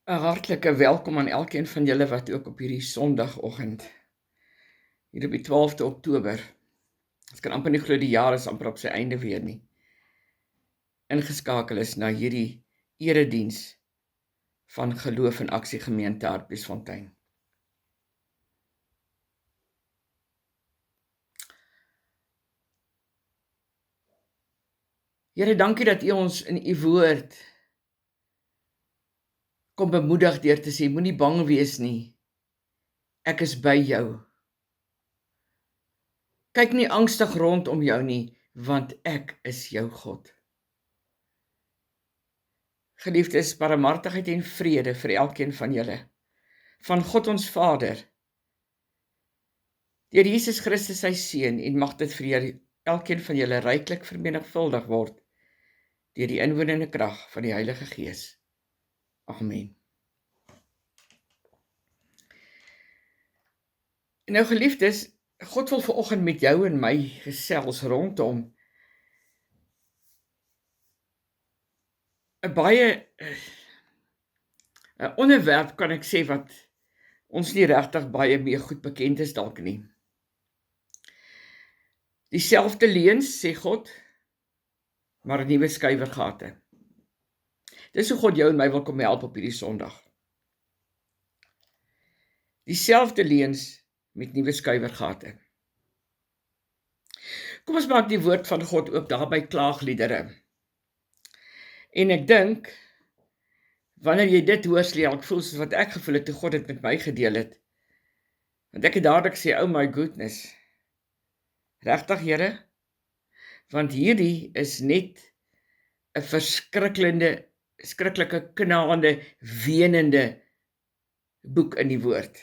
'n hartlike welkom aan elkeen van julle wat ook op hierdie Sondagoggend, hier op die 12de Oktober, ek kan amper nie glo die jaar is amper op sy einde weer nie, ingeskakel is na hierdie erediens van Geloof en Aksie Gemeente Hartbeesfontein. Here, dankie dat U ons in U woord kom bemoedig deur te sê, moenie bang wees nie, ek is by jou. Kyk nie angstig rondom jou nie, want ek is jou God. Geliefdes, barmhartigheid en vrede vir elkeen van julle, van God ons Vader, deur Jesus Christus sy Seun, en mag dit vir julle, elkeen van julle ryklik vermenigvuldig word, deur die inwonende krag van die Heilige Gees. Amen. Nou geliefdes, God wil vanoggend met jou en my gesels rondom 'n baie 'n onderwerp, kan ek sê, wat ons nie regtig baie mee goed bekend is dalk nie. Dieselfde leuns, sê God, maar 'n nuwe skuiwergate. Dis hoe God jou en my wil kom help op hierdie Sondag. Dieselfde leuns met nuwe skuiwergate. Kom ons maak die woord van God oop daar by Klaagliedere. En ek dink, wanneer jy dit hoor, sal jy ook voel soos wat ek gevoel het toe God dit met my gedeel het. Want ek het dadelik sê, oh my goodness, regtig Here? Want hierdie is net 'n skrikkelike, knaande, wenende boek in die woord.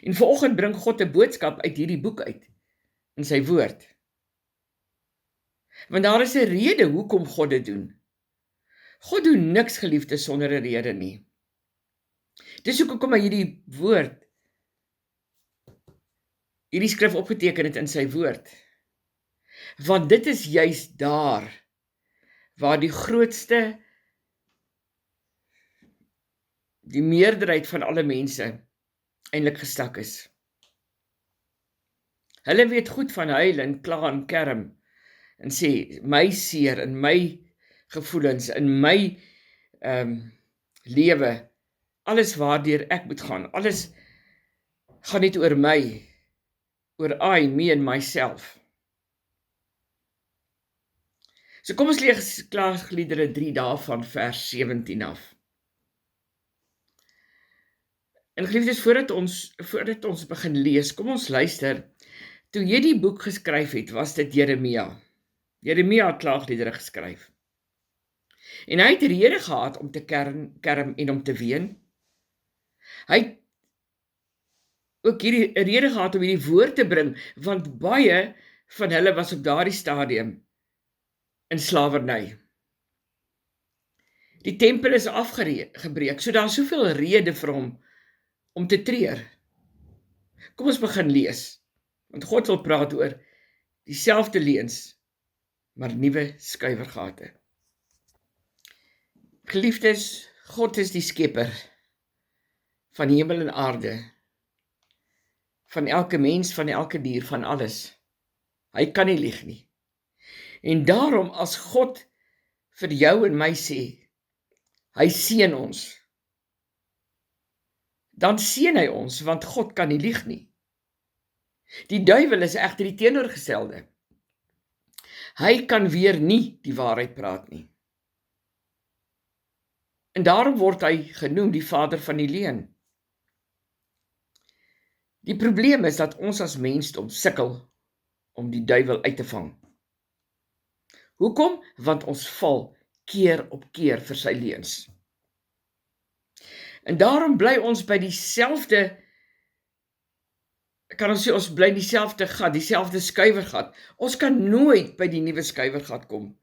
En vanoggend bring God 'n boodskap uit hierdie boek uit, in sy woord. Want daar is 'n rede hoekom God dit doen. God doen niks, geliefdes, sonder 'n rede nie. Dis hoekom hy hierdie woord, hierdie skrif opgeteken het in sy woord. Want dit is juis daar, waar die grootste, die meerderheid van alle mense eintlik gestak is. Hulle weet goed van huil en kla en kerm, en sê, my seer, en my gevoelens, in my lewe, alles waardeur ek moet gaan, alles gaan net oor my, oor I, me en myself. So kom ons lees Klaagliedere 3 daarvan vers 17 af. En geliefdes, voordat ons begin lees, kom ons luister. Toe hierdie boek geskryf het, was dit Jeremia. Jeremia het Klaagliedere geskryf. En hy het rede gehad om te kerm en om te ween. Hy het ook hierdie rede gehad om hierdie woord te bring, want baie van hulle was op daardie stadium in slawerny. Die tempel is afgebreek, so daar is soveel rede vir hom om te treur. Kom ons begin lees, want God wil praat oor dieselfde leuns, maar nuwe skuiwergate. Geliefdes, God is die skepper van hemel en aarde, van elke mens, van elke dier, van alles. Hy kan nie lieg nie. En daarom, as God vir jou en my sê, hy seën ons, dan seën hy ons, want God kan nie lieg nie. Die duiwel is egter die teenoorgestelde. Hy kan weer nie die waarheid praat nie. En daarom word hy genoem die vader van die leuen. Die probleem is dat ons as mensdom sukkel om die duiwel uit te vang. Hoekom? Want ons val keer op keer vir sy leuns. En daarom bly ons by dieselfde, kan ons sê, ons bly dieselfde gat, dieselfde skuiwergat. Ons kan nooit by die nuwe skuiwergat kom,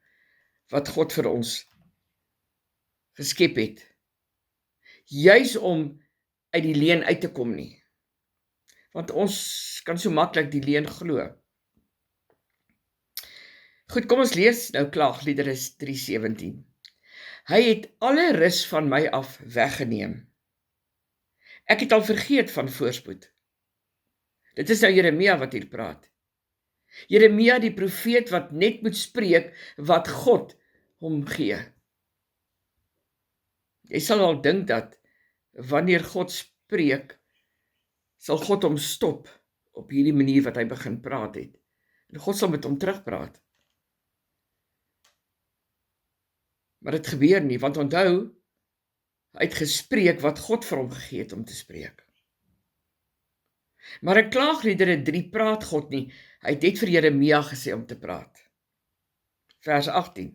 wat God vir ons geskep het, juis om uit die leuen uit te kom nie. Want ons kan so maklik die leuen glo. Goed, kom ons lees nou Klaagliedere 3:17. Hy het alle rus van my af weggeneem. Ek het al vergeet van voorspoed. Dit is nou Jeremia wat hier praat. Jeremia die profeet wat net moet spreek wat God hom gee. Jy sal al dink dat wanneer God spreek, sal God hom stop op hierdie manier wat hy begin praat het. En God sal met hom terugpraat. Maar dit gebeur nie, want onthou, hy het gespreek wat God vir hom gegee het om te spreek. Maar in Klaagliedere 3 praat God nie, hy het net vir Jeremia gesê om te praat. Vers 18.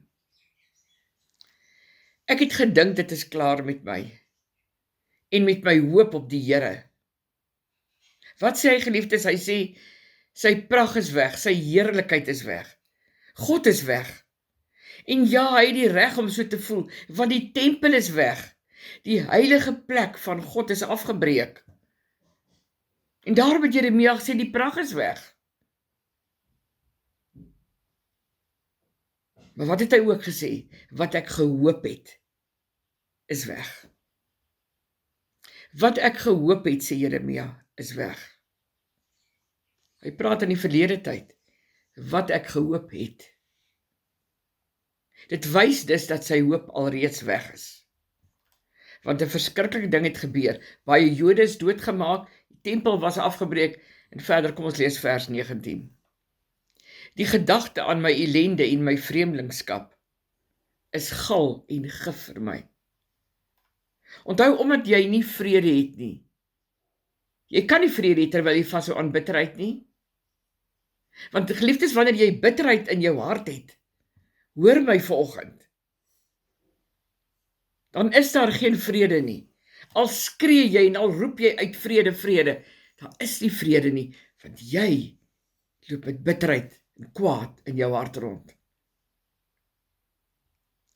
Ek het gedink dit is klaar met my, en met my hoop op die Here. Wat sê hy, geliefdes? Hy sê, sy pragt is weg, sy heerlikheid is weg. God is weg. En ja, hy het die reg om so te voel, want die tempel is weg. Die heilige plek van God is afgebreek. En daarom het Jeremia gesê, die pragt is weg. Maar wat het hy ook gesê? Wat ek gehoop het, is weg. Wat ek gehoop het, sê Jeremia, is weg. Hy praat in die verlede tyd. Wat ek gehoop het. Dit wys dus dat sy hoop alreeds weg is. Want 'n verskriklike ding het gebeur. Baie Jode is doodgemaak, die tempel was afgebreek, en verder kom ons lees vers 19. Die gedagte aan my ellende en my vreemdelingskap is gal en gif vir my. Onthou, omdat jy nie vrede het nie. Jy kan nie vrede hê terwyl jy vashou aan bitterheid nie. Want geliefdes, wanneer jy bitterheid in jou hart het, hoor my vanoggend, dan is daar geen vrede nie. Al skree jy en al roep jy uit vrede, vrede, daar is nie vrede nie, want jy loop met bitterheid en kwaad in jou hart rond.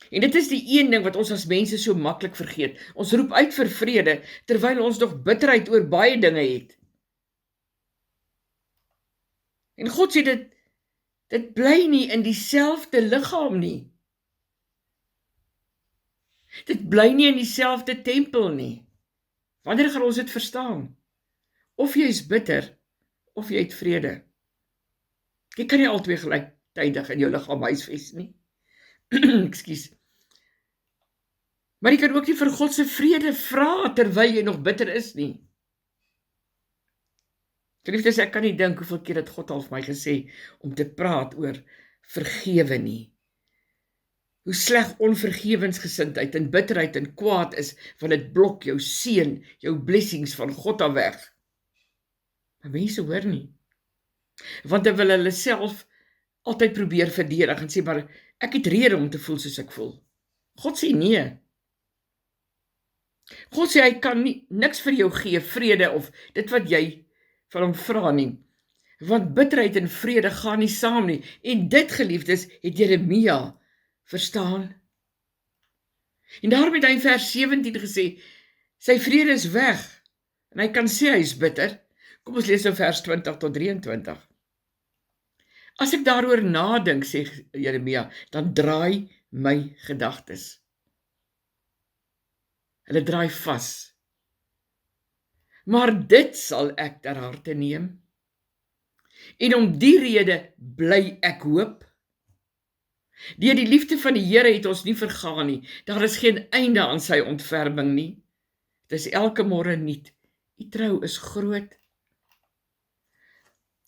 En dit is die een ding wat ons as mense so maklik vergeet. Ons roep uit vir vrede, terwyl ons nog bitterheid oor baie dinge het. En God sê dit bly nie in dieselfde liggaam nie. Dit bly nie in dieselfde tempel nie. Wanneer gaan ons dit verstaan? Of jy is bitter, of jy het vrede. Jy kan nie albei gelyktydig in jou liggaam huisves nie. Ekskuus. Maar jy kan ook nie vir God se vrede vra terwyl jy nog bitter is nie. Geliefdes, ek kan nie dink hoeveel keer dat God al vir my gesê om te praat oor vergewe nie. Hoe sleg onvergewensgesindheid en bitterheid en kwaad is, want dit blok jou seën, jou blessings van God af weg. Maar mense hoor nie. Want dan wil hulle self altyd probeer verdedig en sê, maar ek het rede om te voel soos ek voel. God sê nee. God sê hy kan niks vir jou gee, vrede of dit wat jy van hom vra nie. Want bitterheid en vrede gaan nie saam nie. En dit, geliefdes, het Jeremia verstaan. En daarom het hy in vers 17 gesê, sy vrede is weg. En hy kan sê hy is bitter. Kom ons lees nou vers 20 tot 23. As ek daaroor nadink, sê Jeremia, dan draai my gedagtes. Hulle draai vas. Maar dit sal ek ter harte neem. En om die rede bly ek hoop. Deur die liefde van die Here het ons nie vergaan nie. Daar is geen einde aan sy ontferming nie. Dit is elke môre nuut. U trou is groot.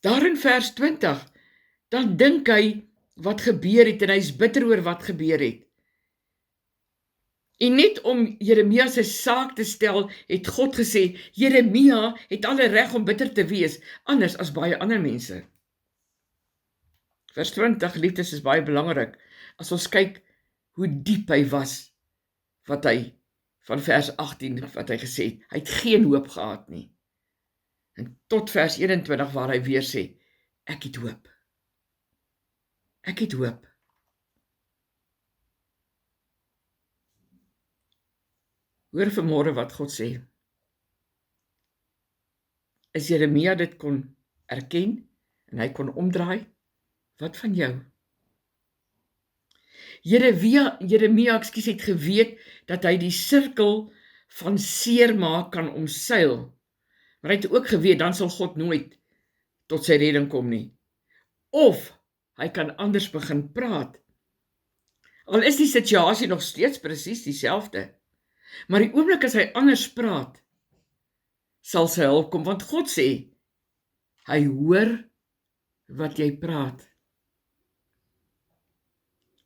Daar in vers 20, dan dink hy wat gebeur het en hy is bitter oor wat gebeur het. En net om Jeremia se saak te stel, het God gesê, Jeremia het alle reg om bitter te wees, anders as baie ander mense. Vers 20, liefdes, is baie belangrik, as ons kyk hoe diep hy was, wat hy, van vers 18, wat hy gesê het, hy het geen hoop gehad nie. En tot vers 21, waar hy weer sê, ek het hoop. Ek het hoop. Hoor vanmôre wat God sê. As Jeremia dit kon erken, en hy kon omdraai, wat van jou? Jeremia, het geweet dat hy die sirkel van seermaak kan omseil. Maar hy het ook geweet, dan sal God nooit tot sy redding kom nie. Of hy kan anders begin praat. Al is die situasie nog steeds presies dieselfde. Maar die oomblik as hy anders praat, sal sy hulp kom, want God sê, hy hoor wat jy praat.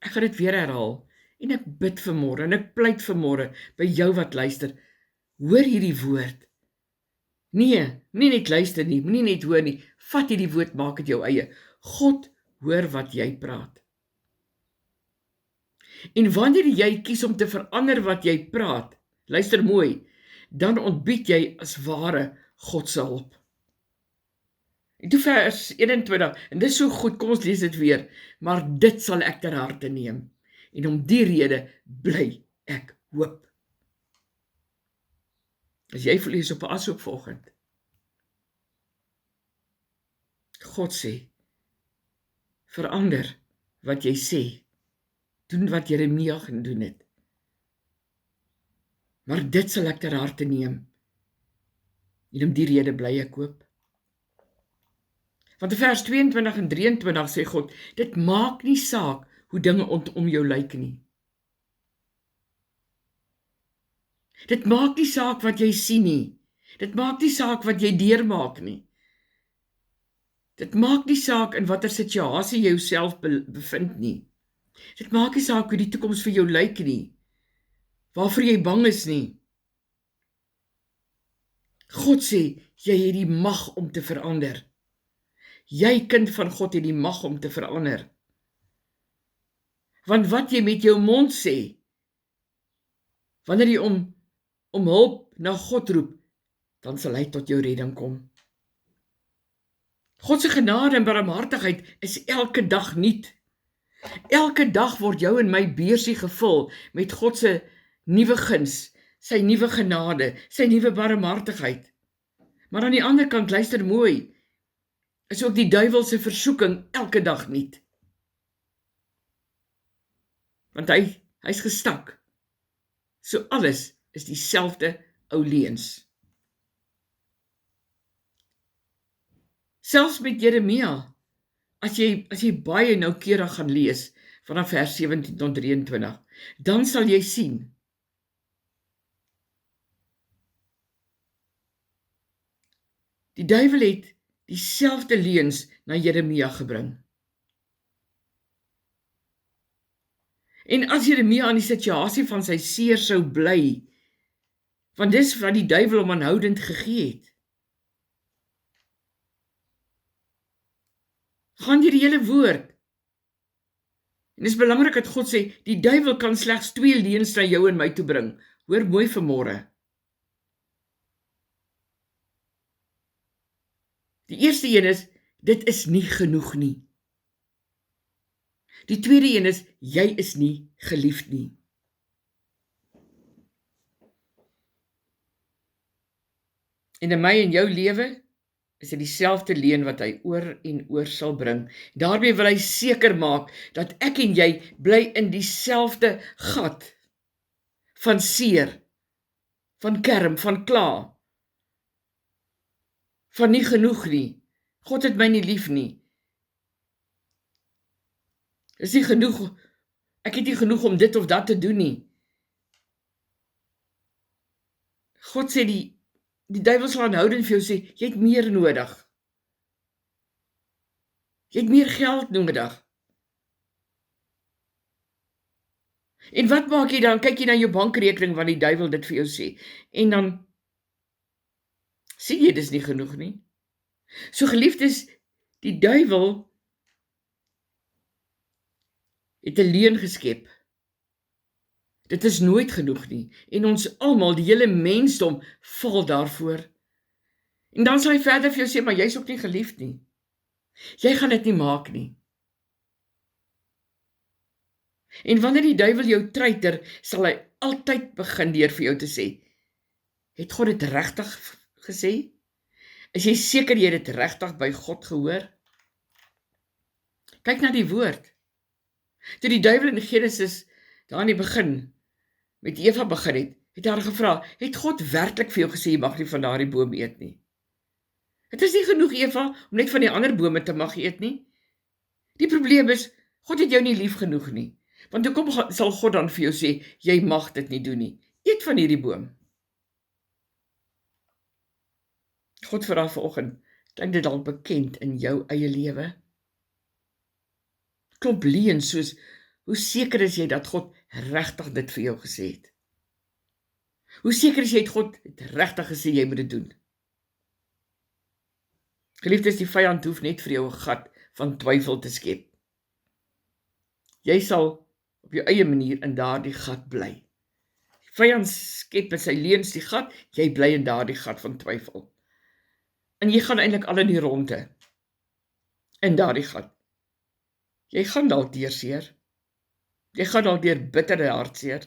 Ek gaan dit weer herhaal, en ek bid vanmôre, en ek pleit vanmôre by jou wat luister, hoor hierdie woord. Nee, nie net luister nie, nie net hoor nie, vat hierdie woord, maak dit jou eie. God hoor wat jy praat. En wanneer jy kies om te verander wat jy praat, luister mooi, dan ontbied jy as ware God se hulp. En toe vers 21, en dis so goed, kom ons lees dit weer, maar dit sal ek ter harte neem, en om die rede bly ek hoop. As jy voel jy is op 'n ashoop vanoggend, God sê, verander wat jy sê, doen wat Jeremia gedoen het. Maar dit sal ek ter harte neem, en om die rede bly ek hoop. Want in vers 22 en 23 sê God, dit maak nie saak hoe dinge om jou lyk nie. Dit maak nie saak wat jy sien nie. Dit maak nie saak wat jy deurmaak nie. Dit maak nie saak in watter situasie jy jouself bevind nie. Dit maak nie saak hoe die toekoms vir jou lyk nie. Waarvoor jy bang is nie. God sê, jy het die mag om te verander. Jy, kind van God, het die mag om te verander. Want wat jy met jou mond sê, wanneer jy om hulp na God roep, dan sal hy tot jou redding kom. God se genade en barmhartigheid is elke dag nuut. Elke dag word jou en my beursie gevul met God se nuwe guns, sy nuwe genade, sy nuwe barmhartigheid. Maar aan die ander kant, luister mooi, is ook die duiwel se versoeking elke dag nuut. Want hy's gestak. So alles is dieselfde ou leuns. Selfs met Jeremia, as jy baie noukeurig gaan lees, vanaf vers 17 tot 23, dan sal jy sien, die duiwel het dieselfde leuns na Jeremia gebring. En as Jeremia aan die situasie van sy seer sou bly, want dis wat die duiwel hom aanhoudend gegee het, gaan deur die hele woord. En dis belangrik dat God sê, die duiwel kan slegs 2 leuns na jou en my toe bring. Hoor mooi vanmôre. Die eerste een is, dit is nie genoeg nie. Die tweede een is, jy is nie geliefd nie. En in my en jou lewe is dit dieselfde leuen wat hy oor en oor sal bring. Daarmee wil hy seker maak dat ek en jy bly in dieselfde gat van seer, van kerm, van kla, van nie genoeg nie. God het my nie lief nie. Is nie genoeg, ek het nie genoeg om dit of dat te doen nie. God sê die duiwel sal aanhoudend vir jou sê, jy het meer nodig. Jy het meer geld nodig. En wat maak jy dan? Kyk jy na jou bankrekening wat die duiwel dit vir jou sê. En dan sien jy dis nie genoeg nie. So geliefdes, die duiwel het 'n leuen geskep. Dit is nooit genoeg nie. En ons almal, die hele mensdom, val daarvoor. En dan sal hy verder vir jou sê, maar jy is ook nie geliefd nie. Jy gaan dit nie maak nie. En wanneer die duiwel jou treiter, sal hy altyd begin deur vir jou te sê, het God dit regtig gesê? Is jy seker jy het dit regtig by God gehoor? Kyk na die woord. Toe die duiwel in Genesis, daar in die begin, met Eva begin het haar gevra, het God werklik vir jou gesê, jy mag nie van daardie boom eet nie? Het is nie genoeg, Eva, om net van die ander bome te mag eet nie. Die probleem is, God het jou nie lief genoeg nie. Want hoekom sal God dan vir jou sê, jy mag dit nie doen nie? Eet van hierdie boom. God vra vanoggend, klink dit dalk bekend in jou eie lewe? Klop leuns soos, hoe seker is jy dat God regtig dit vir jou gesê het? Hoe seker is jy dat God het regtig gesê jy moet dit doen? Geliefdes, die vyand hoef net vir jou 'n gat van twyfel te skep. Jy sal op jou eie manier in daardie gat bly. Die vyand skep met sy leuns die gat, jy bly in daardie gat van twyfel. En jy gaan eintlik al in die ronde in daardie gat. Jy gaan dalk deurseer. Jy gaan dalk deur bittere hartseer,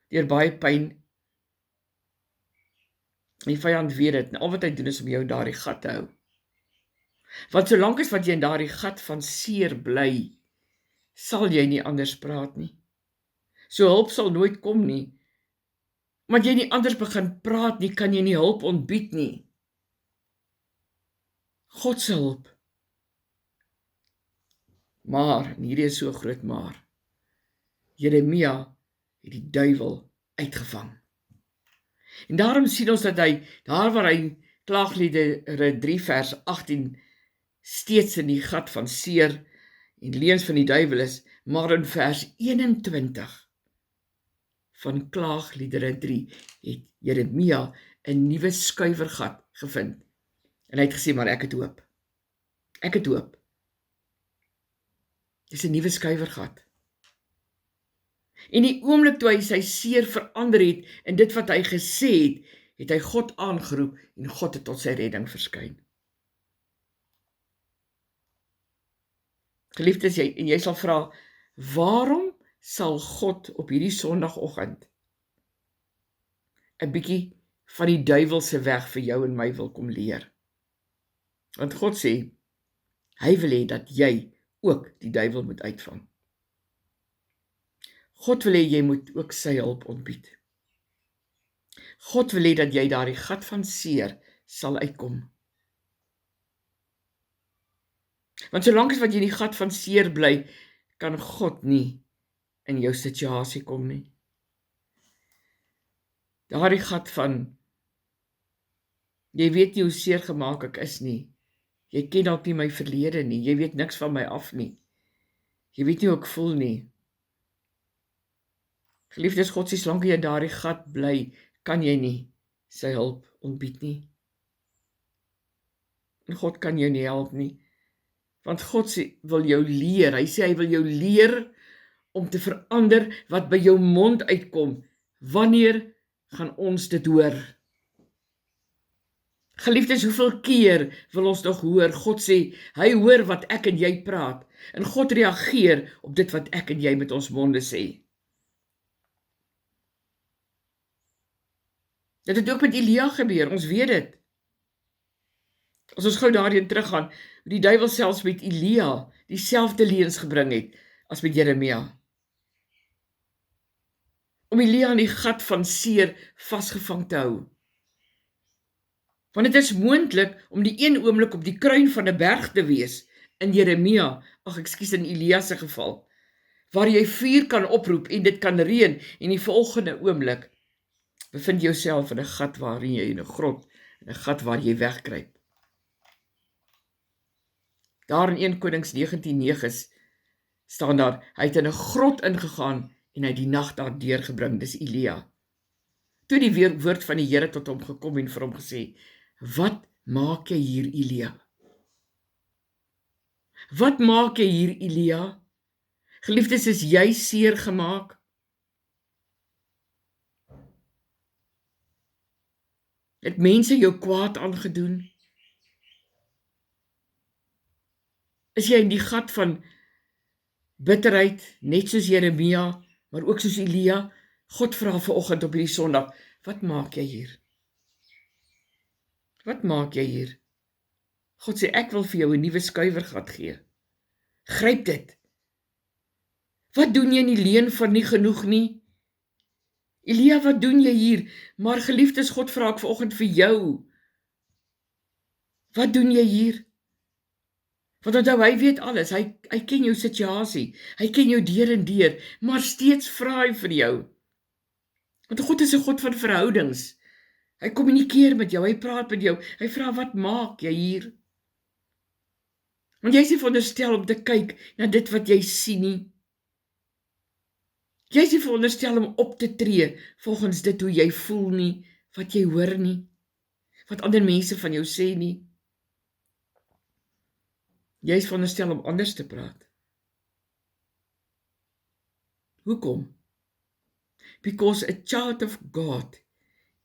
deur baie pyn. Die vyand weet dit, en al wat hy doen is om jou in daardie gat te hou. Want solank as wat jy in daardie gat van seer bly, sal jy nie anders praat nie. So hulp sal nooit kom nie. Want jy nie anders begin praat nie, kan jy nie hulp ontbied nie. God se hulp. Maar, en hierdie is so groot maar, Jeremia het die duiwel uitgevang. En daarom sien ons dat hy, daar waar hy Klaagliedere 3 vers 18 steeds in die gat van seer en leuns van die duiwel is, maar in vers 21 van Klaagliedere 3 het Jeremia 'n nuwe skuiwergat gevind. En hy het gesê, maar ek het hoop. Ek het hoop. Dis 'n nuwe skuiwergat. En die oomblik toe hy sy seer verander het en dit wat hy gesê het, het hy God aangeroep en God het tot sy redding verskyn. Geliefdes, jy sal vra, waarom sal God op hierdie Sondagoggend 'n bietjie van die duiwelse weg vir jou en my wil kom leer? Want God sê, hy wil hê dat jy ook die duiwel moet uitvang. God wil hê jy moet ook sy hulp ontbied. God wil hê dat jy daardie gat van seer sal uitkom. Want solank as wat jy in die gat van seer bly, kan God nie in jou situasie kom nie. Daardie gat van, jy weet nie hoe seer gemaak ek is nie. Jy ken dalk nie my verlede nie. Jy weet niks van my af nie. Jy weet nie hoe ek voel nie. Geliefdes, God sê, solank jy in daardie gat bly, kan jy nie sy hulp ontbied nie. En God kan jou nie help nie. Want God sê, wil jou leer. Hy sê, hy wil jou leer om te verander wat by jou mond uitkom. Wanneer gaan ons dit hoor? Geliefdes, hoeveel keer wil ons nog hoor? God sê, hy hoor wat ek en jy praat. En God reageer op dit wat ek en jy met ons monde sê. Dit het ook met Elia gebeur, ons weet dit. As ons gou daarheen teruggaan, hoe die duiwel selfs met Elia dieselfde leuns gebring het as met Jeremia. Om Elia in die gat van seer vasgevang te hou. Want dit is moontlik om die een oomblik op die kruin van 'n berg te wees, in Jeremia, in Elia se geval, waar jy vuur kan oproep en dit kan reën, en die volgende oomblik bevind jouself in 'n gat waarin jy in 'n grot, in 'n gat waar jy wegkruip. Daar in 1 Konings 19:9 staan daar, hy het in 'n grot ingegaan en hy het die nag daar deurgebring, dis Elia. Toe die woord van die Here tot hom gekom en vir hom gesê, wat maak jy hier, Elia? Wat maak jy hier, Elia? Geliefdes, is jy seer gemaak? Het mense jou kwaad aangedoen? Is jy in die gat van bitterheid, net soos Jeremia, maar ook soos Elia? God vra vanoggend op hierdie Sondag, wat maak jy hier? Wat maak jy hier? God sê, ek wil vir jou 'n nuwe skuiwergat gee. Gryp dit. Wat doen jy in die leuen van nie genoeg nie? Elia, wat doen jy hier? Maar geliefdes, God vra ek vanoggend vir jou. Wat doen jy hier? Want onthou, hy weet alles, hy ken jou situasie, hy ken jou deur en deur, maar steeds vra hy vir jou. Want God is 'n God van verhoudings. Hy kommunikeer met jou, hy praat met jou, hy vra, wat maak jy hier? Want jy is nie veronderstel om te kyk na dit wat jy sien nie. Jy is nie veronderstel om op te tree volgens dit hoe jy voel nie, wat jy hoor nie, wat ander mense van jou sê nie. Jy is veronderstel om anders te praat. Hoekom? Because a child of God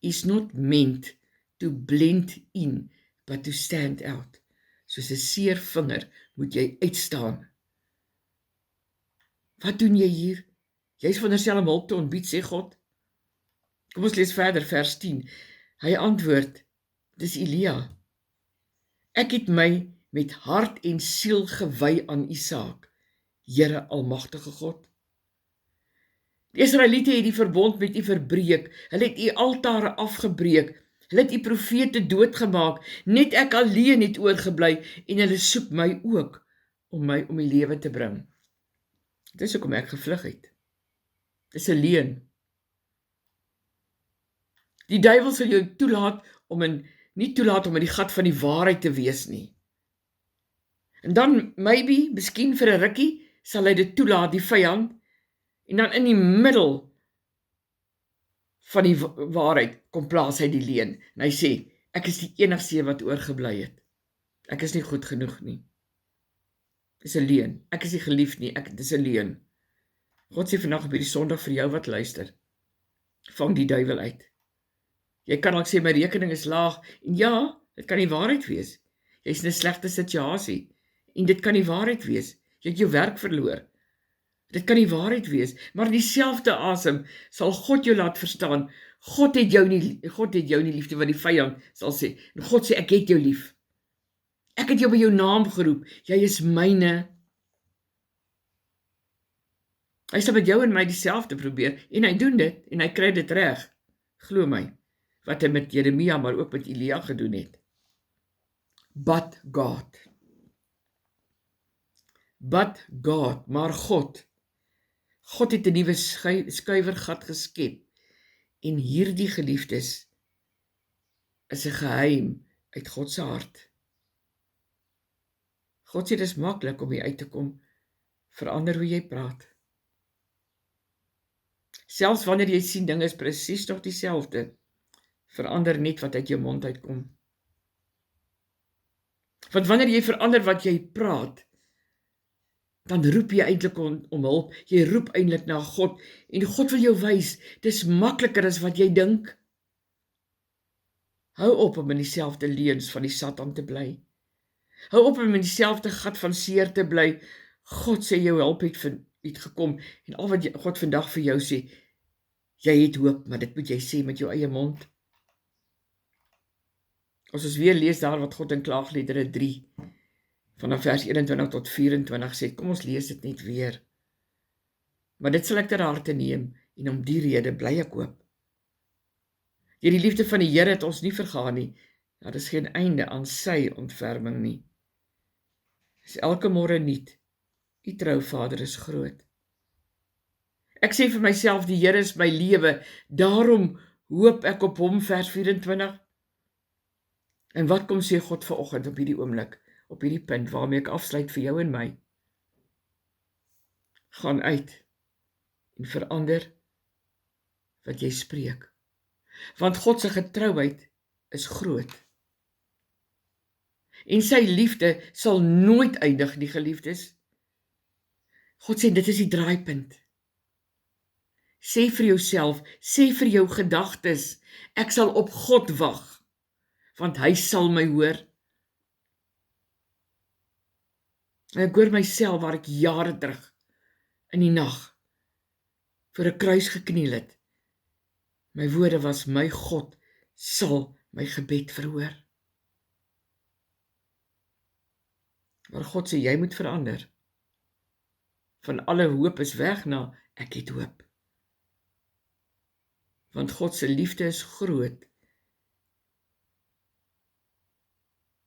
is not meant to blend in, but to stand out. Soos 'n seer vinger moet jy uitstaan. Wat doen jy hier? Jy is veronderstel om hulp te ontbied, sê God. Kom ons lees verder, vers 10. Hy antwoord, dis Elia. Ek het my met hart en siel gewy aan U saak, Here almagtige God. Die Israeliete het die verbond met U verbreek, hulle het U altare afgebreek, hulle het U profete doodgemaak, net ek alleen het oorgebly en hulle soek my ook om my om die lewe te bring. Dis hoekom ek gevlug het. Dis 'n leuen. Die duiwel sal jou nie toelaat om in die gat van die waarheid te wees nie. En dan, miskien vir 'n rukkie, sal hy dit toelaat, die vyand, en dan in die middel van die waarheid kom plaas hy die leuen. En hy sê, ek is die enigste wat oorgebly het. Ek is nie goed genoeg nie. Dis 'n leuen. Ek is nie geliefd nie. Dis 'n leuen. God sê vandag op hierdie Sondag vir jou wat luister, vang die duiwel uit. Jy kan dalk sê, my rekening is laag, en ja, dit kan die waarheid wees. Jy is in 'n slegte situasie, en dit kan die waarheid wees. Jy het jou werk verloor. Dit kan die waarheid wees, maar in dieselfde asem sal God jou laat verstaan, God het jou nie lief nie, wat die vyand sal sê. En God sê, ek het jou lief. Ek het jou by jou naam geroep. Jy is myne. Hy sal met jou en my dieselfde probeer, en hy doen dit, en hy kry dit reg. Glo my, wat hy met Jeremia, maar ook met Elia gedoen het. But God, maar God het 'n nuwe skuiwergat geskep, en hierdie geliefdes is 'n geheim uit God se hart. God sê, dis maklik om hier uit te kom, verander hoe jy praat. Selfs wanneer jy sien dinge is presies nog dieselfde, verander net wat uit jou mond uitkom. Want wanneer jy verander wat jy praat, dan roep jy eintlik om hulp, jy roep eintlik na God, en God wil jou wys, dis makliker as wat jy dink. Hou op om in dieselfde leuns van die Satan te bly. Hou op om in dieselfde gat van seer te bly. God sê jou hulp het gekom, en al wat God vandag vir jou sê, jy het hoop, maar dit moet jy sê met jou eie mond. As ons weer lees daar wat God in Klaagliedere 3, vanaf vers 21 tot 24 sê, kom ons lees dit net weer. Maar dit sal ek ter harte neem, en om die rede bly ek hoop. Deur die liefde van die Here het ons nie vergaan nie, daar is geen einde aan sy ontferming nie. Dis elke môre nuut, U trou Vader is groot. Ek sê vir myself, die Here is my lewe, daarom hoop ek op hom, vers 24. En wat kom sê God vanoggend op hierdie oomblik, op hierdie punt waarmee ek afsluit vir jou en my? Gaan uit en verander wat jy spreek. Want God se getrouheid is groot. En sy liefde sal nooit eindig nie, geliefdes. God sê, dit is die draaipunt. Sê vir jouself, sê vir jou gedagtes, ek sal op God wag, want hy sal my hoor. En ek hoor myself waar ek jare terug in die nag voor 'n kruis gekniel het. My woorde was, my God sal my gebed verhoor. Maar God sê, jy moet verander. van alle hoop is weg na ek het hoop. Want God se liefde is groot.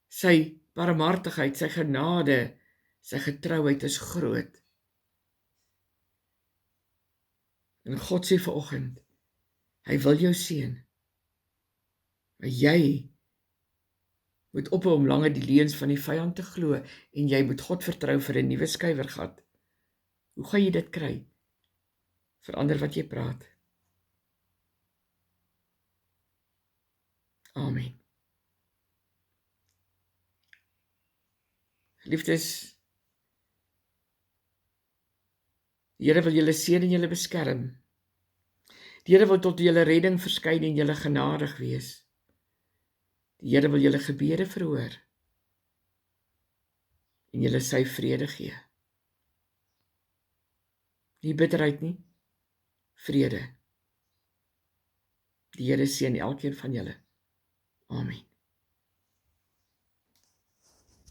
Sy barmhartigheid, sy genade, sy getrouheid is groot. En God sê vanoggend, hy wil jou seën. Maar jy moet ophou om langer die leuns van die vyand te glo en jy moet God vertrou vir 'n nuwe skrywergat. Hoe gaan jy dit kry? Verander wat jy praat. Amen. Liefdes, die Here wil julle seën en julle beskerm. Die Here wil tot julle redding verskyn en julle genadig wees. Die Here wil julle gebede verhoor en julle sy vrede gee. Nie bitterheid nie, vrede. Die Here seën elkeen van julle. Amen.